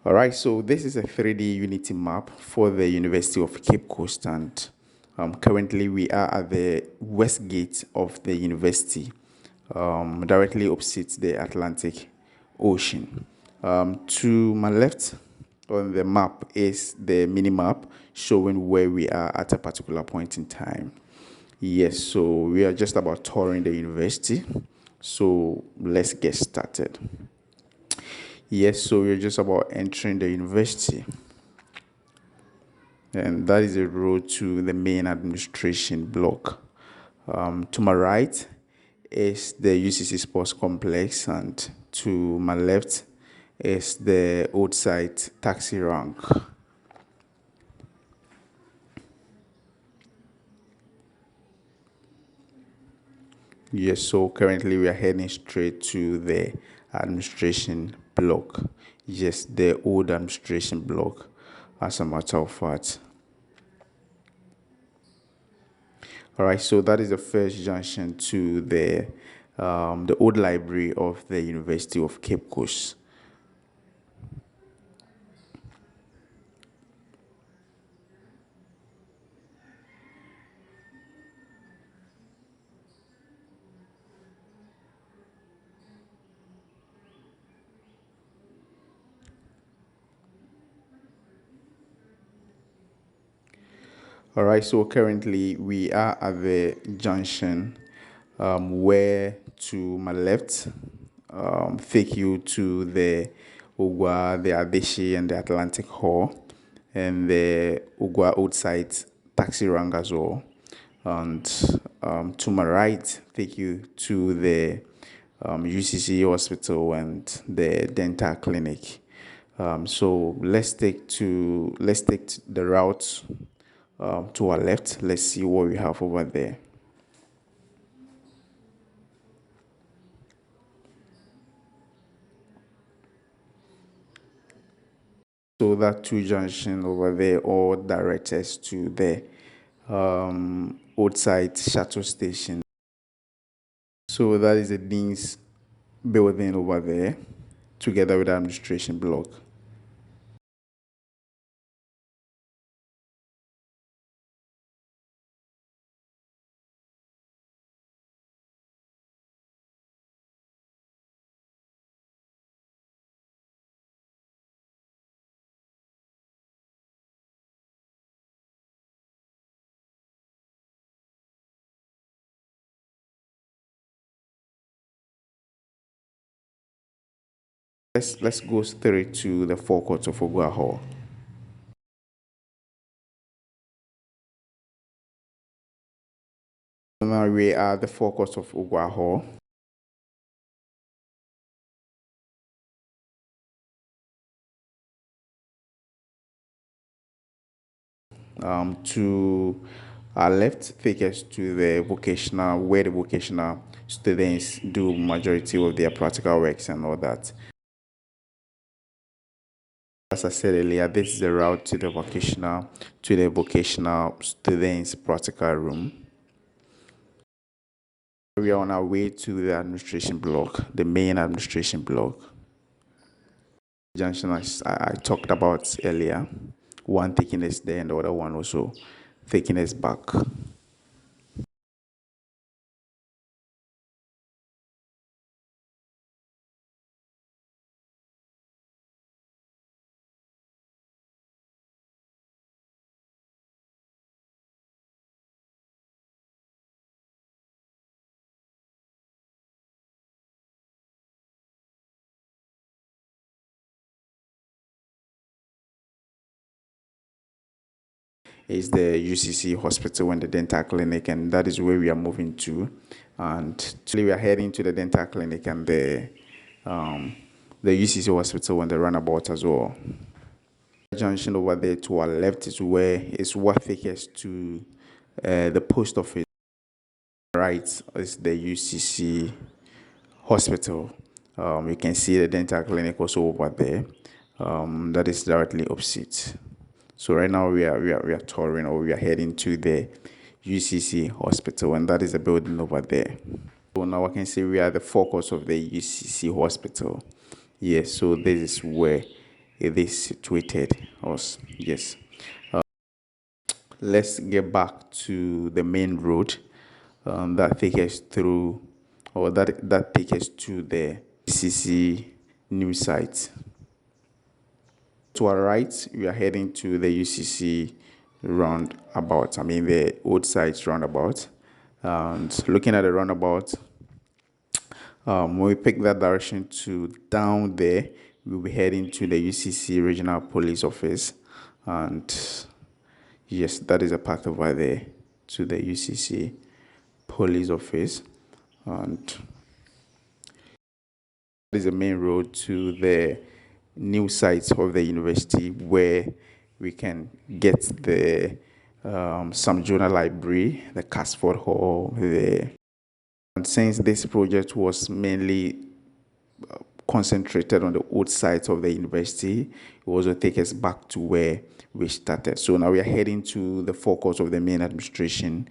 All right, so this is a 3D Unity map for the University of Cape Coast, and currently we are at the west gate of the university, directly opposite the Atlantic Ocean. To my left on the map is the mini map showing where we are at a particular point in time. Yes, so we are just about touring the university. So let's get started. Yes, so we're just about entering the university. And that is the road to the main administration block. To my right is the UCC Sports Complex, and to my left is the old site taxi rank. Yes, so currently we are heading straight to the administration block. Yes, the old administration block, as a matter of fact. All right, so that is the first junction to the old library of the University of Cape Coast. All right, so currently we are at the junction where to my left take you to the Ugwa, the Adeshi, and the Atlantic Hall, and the Ugwa outside taxi rank as well. And to my right, take you to the UCC hospital and the dental clinic. So let's take the route to our left. Let's see what we have over there. So that two junction over there all direct us to the outside shuttle station. So that is the Dean's building over there, together with the administration block. Let's go straight to the forecourt of Ogua Hall. Now we are at the forecourt of Ogua Hall. To our left take us to the vocational, where the vocational students do majority of their practical works and all that. As I said earlier, this is the route to the vocational students practical room. We are on our way to the administration block, the main administration block. Junction as I talked about earlier, one taking us there and the other one also taking us back. Is the UCC hospital and the dental clinic, and that is where we are moving to. And today we are heading to the dental clinic and the UCC hospital and the runabout as well. The junction over there to our left is what takes us to the post office. Right is the UCC hospital. You can see the dental clinic also over there. That is directly opposite. So right now we are touring, or we are heading to the UCC hospital, and that is the building over there. So now I can see we are at the forecourt of the UCC hospital. Yes, so this is where it is situated. Us, yes. Let's get back to the main road that takes us through, or that takes us to the UCC new site. To our right, we are heading to the UCC roundabout. I mean, the old site roundabout. And looking at the roundabout, when we pick that direction to down there, we'll be heading to the UCC Regional Police Office. And yes, that is a path over there to the UCC Police Office. And that is the main road to the new site of the university where we can get the Sam Jonah Library, the Casford Hall, and since this project was mainly concentrated on the old site of the university, it also take us back to where we started. So now we are heading to the forecourt of the main administration.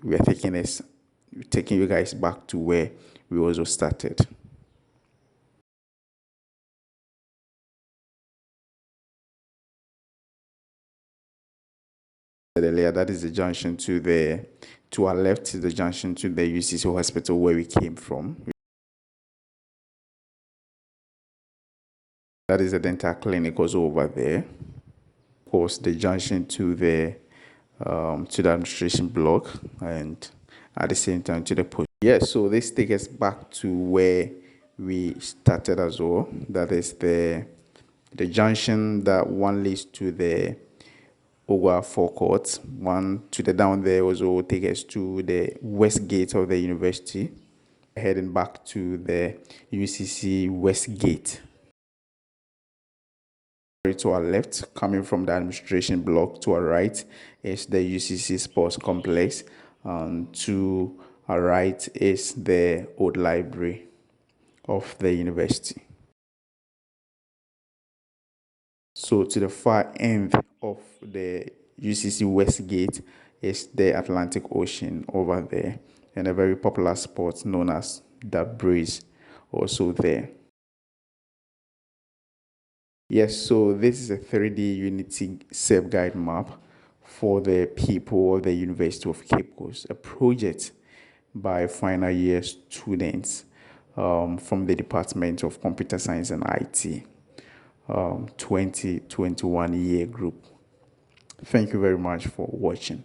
We are taking you guys back to where we also started. Earlier, that is the junction to our left is the junction to the UCC hospital where we came from. That is the dental clinic also over there. Of course, the junction to the administration block, and at the same time to the post. Yes, so this takes us back to where we started as well. That is the junction that one leads to the Ogwa forecourt. One to the down there also take us to the west gate of the university. Heading back to the UCC west gate. To our left, coming from the administration block, to our right is the UCC Sports Complex, and to our right is the old library of the university. So to the far end of the UCC West Gate is the Atlantic Ocean over there, and a very popular spot known as the Breeze also there. Yes, so this is a 3D Unity Safeguard map for the people of the University of Cape Coast, a project by final year students from the Department of Computer Science and IT, 2021 year group. Thank you very much for watching.